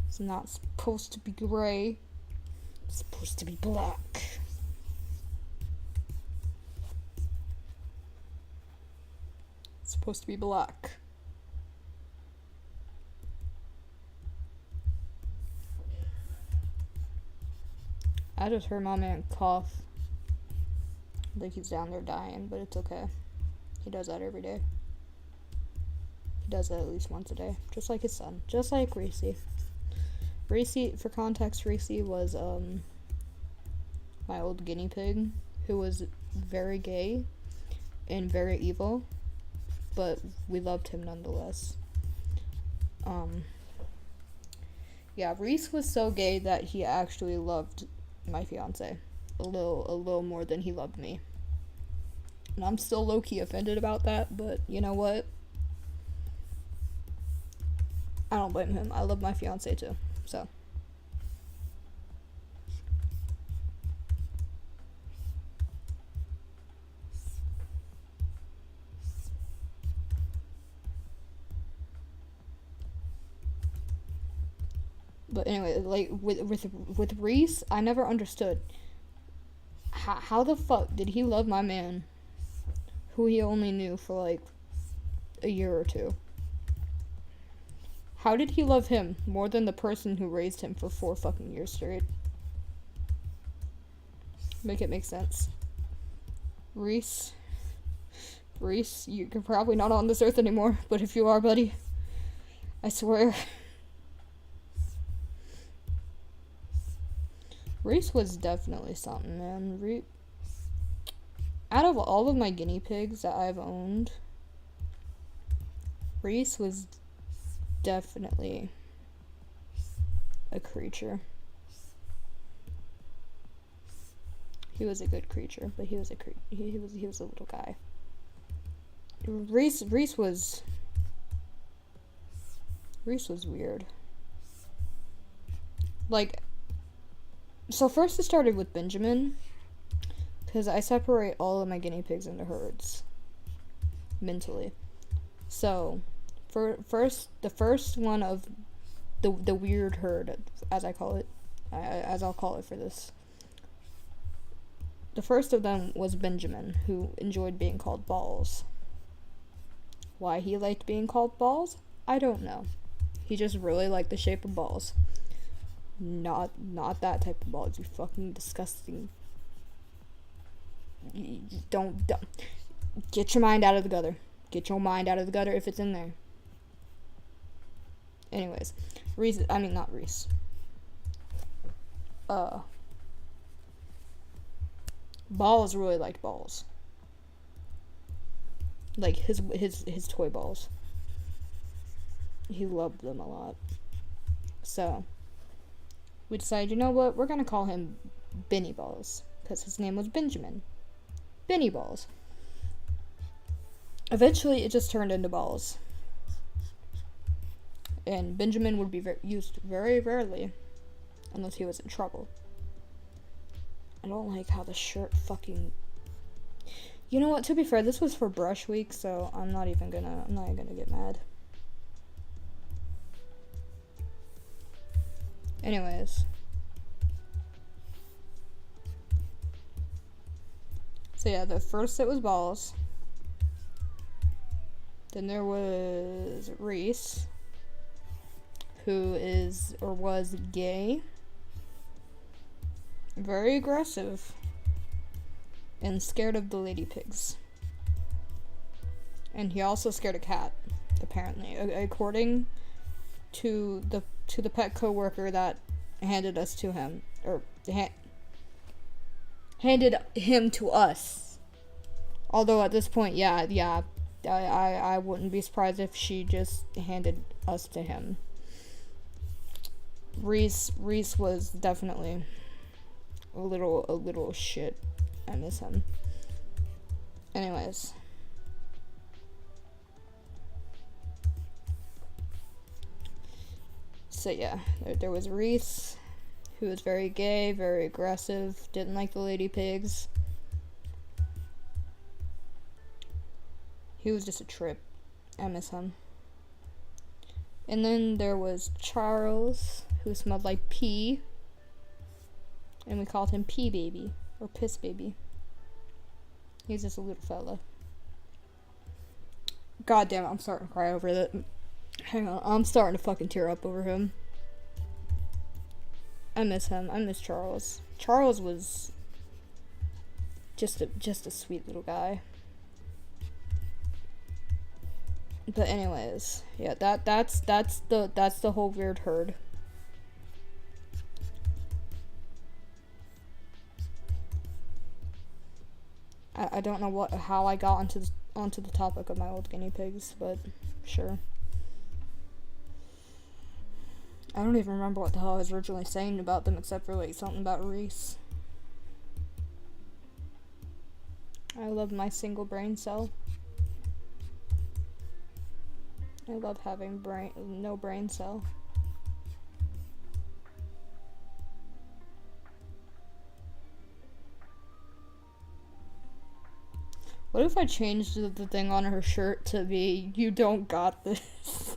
It's not supposed to be gray. It's supposed to be black. It's supposed to be black. I just heard my man cough. Like he's down there dying, but it's okay. He does that every day. He does that at least once a day. Just like his son. Just like Reese. Reese, for context, Reese was my old guinea pig who was very gay and very evil, but we loved him nonetheless. Yeah, Reese was so gay that he actually loved my fiance a little more than he loved me. And I'm still low-key offended about that, but you know what? I don't blame him. I love my fiance too, so. But anyway, like with Reese, I never understood how the fuck did he love my man, who he only knew for like a year or two. How did he love him more than the person who raised him for 4 fucking years straight? Make it make sense. Reese, you're probably not on this earth anymore, but if you are, buddy, I swear. Reese was definitely something, man. Out of all of my guinea pigs that I've owned, Reese was definitely a creature. He was a good creature, but he was a little guy. Reese was weird. Like, so first it started with Benjamin, because I separate all of my guinea pigs into herds mentally. So the first one of the weird herd, as I call it, as I'll call it for this. The first of them was Benjamin, who enjoyed being called Balls. Why he liked being called Balls, I don't know. He just really liked the shape of balls. Not that type of balls, you fucking disgusting. Don't get your mind out of the gutter. Get your mind out of the gutter if it's in there. Anyways, not Reese. Balls really liked balls. Like his toy balls. He loved them a lot. So we decided, you know what, we're gonna call him Benny Balls, because his name was Benjamin. Benny Balls. Eventually, it just turned into Balls. And Benjamin would be used very rarely, unless he was in trouble. I don't like how the shirt fucking... You know what, to be fair, this was for brush week, so I'm not even gonna get mad. Anyways. So yeah, the first set was Balls. Then there was Reese, who is, or was, gay. Very aggressive. And scared of the lady pigs. And he also scared a cat, apparently. According to the pet co-worker that handed us to him, or handed him to us. Although at this point, yeah, I wouldn't be surprised if she just handed us to him. Reese was definitely a little shit. I miss him. Anyways. So yeah, there was Reese, who was very gay, very aggressive, didn't like the lady pigs. He was just a trip. I miss him. And then there was Charles, who smelled like pee. And we called him Pee Baby, or Piss Baby. He's just a little fella. God damn it, I'm starting to cry over that. Hang on, I'm starting to fucking tear up over him. I miss him. I miss Charles. Charles was just a sweet little guy. But anyways, yeah, that's the whole weird herd. I don't know how I got onto the topic of my old guinea pigs, but sure. I don't even remember what the hell I was originally saying about them, except for like something about Reese. I love my single brain cell. I love having no brain cell. What if I changed the thing on her shirt to be, "You don't got this"?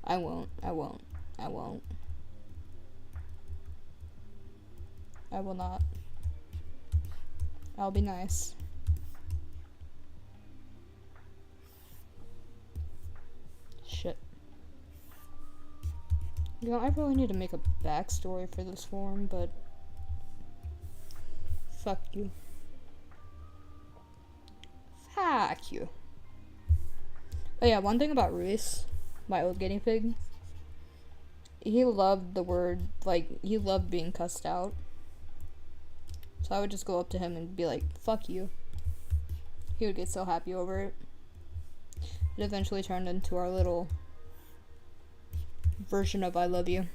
I won't. I will not. I'll be nice. Shit. You know, I really need to make a backstory for this form, but fuck you. Fuck you. Oh yeah, one thing about Reese, my old guinea pig, he loved the word, like, he loved being cussed out. So I would just go up to him and be like, fuck you. He would get so happy over it. It eventually turned into our little version of I love you.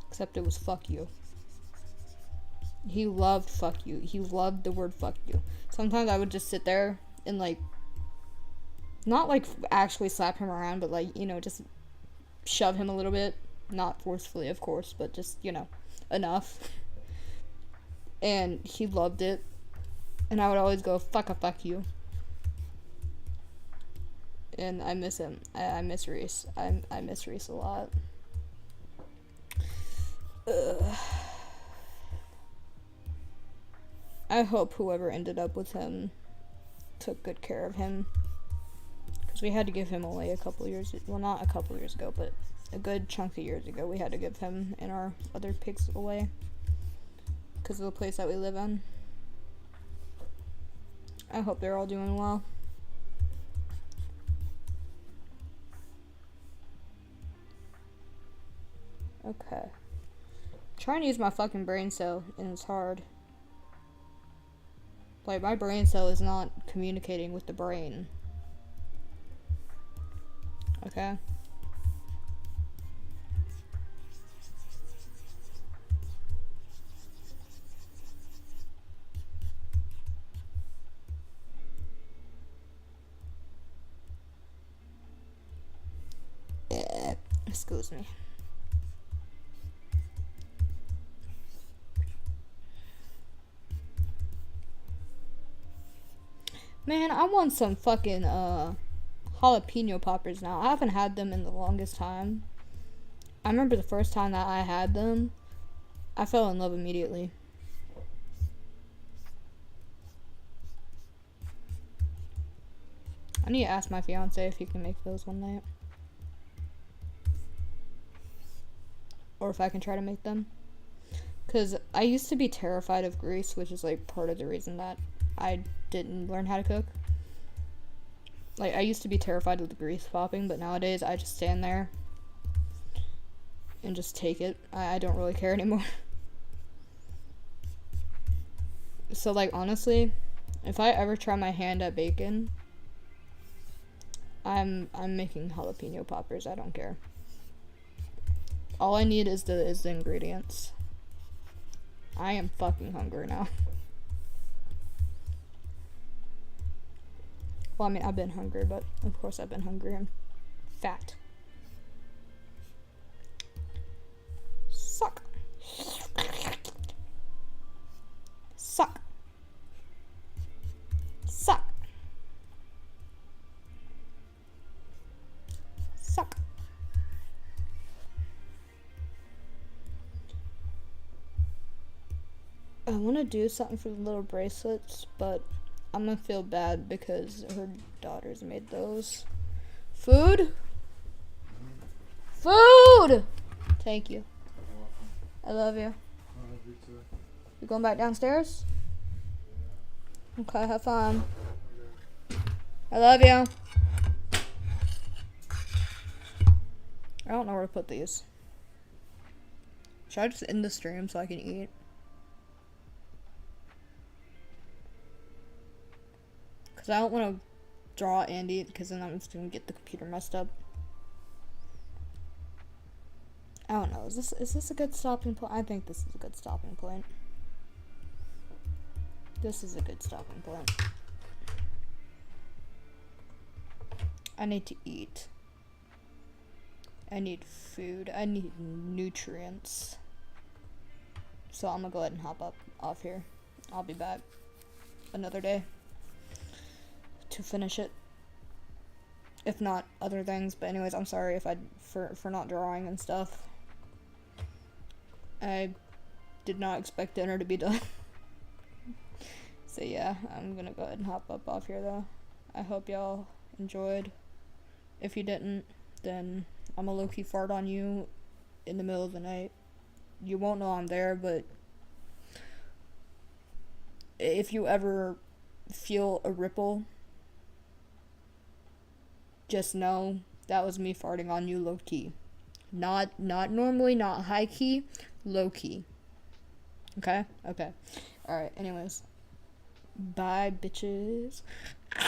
Except it was fuck you. He loved fuck you. He loved the word fuck you. Sometimes I would just sit there and like, not like actually slap him around, but like, you know, just shove him a little bit. Not forcefully, of course, but just, you know, enough. And he loved it. And I would always go, fuck you. And I miss him. I miss Reese. I miss Reese a lot. Ugh. I hope whoever ended up with him took good care of him. Because we had to give him away a couple years, well, not a couple years ago, but a good chunk of years ago. We had to give him and our other pigs away. Because of the place that we live in. I hope they're all doing well. Okay. I'm trying to use my fucking brain cell, and it's hard. Like, my brain cell is not communicating with the brain. Okay? Excuse me. Man, I want some fucking jalapeno poppers now. I haven't had them in the longest time. I remember the first time that I had them, I fell in love immediately. I need to ask my fiance if he can make those one night. Or if I can try to make them. Because I used to be terrified of grease, which is like part of the reason that I didn't learn how to cook. Like, I used to be terrified of the grease popping, but nowadays I just stand there and just take it. I don't really care anymore. So like honestly, if I ever try my hand at bacon, I'm making jalapeno poppers. I don't care. All I need is the ingredients. I am fucking hungry now. Well, I mean, I've been hungry, but of course I've been hungry. I'm fat. Suck. Suck. Suck. Suck. I want to do something for the little bracelets, but I'm gonna feel bad because her daughters made those. Food? Food! Thank you. I love you. I love you too. You going back downstairs? Yeah. Okay, have fun. Okay. I love you. I don't know where to put these. Should I just end the stream so I can eat? Because I don't want to draw and eat, because then I'm just going to get the computer messed up. I don't know. Is this a good stopping point? I think this is a good stopping point. This is a good stopping point. I need to eat. I need food. I need nutrients. So I'm gonna go ahead and hop off here. I'll be back another day to finish it. If not other things, but anyways, I'm sorry if for not drawing and stuff. I did not expect dinner to be done. So yeah, I'm gonna go ahead and hop off here though. I hope y'all enjoyed. If you didn't, then I'm a low-key fart on you in the middle of the night. You won't know I'm there, but if you ever feel a ripple, just know that was me farting on you low-key. Not normally, not high-key, low-key. Okay? Okay. Alright, anyways. Bye, bitches.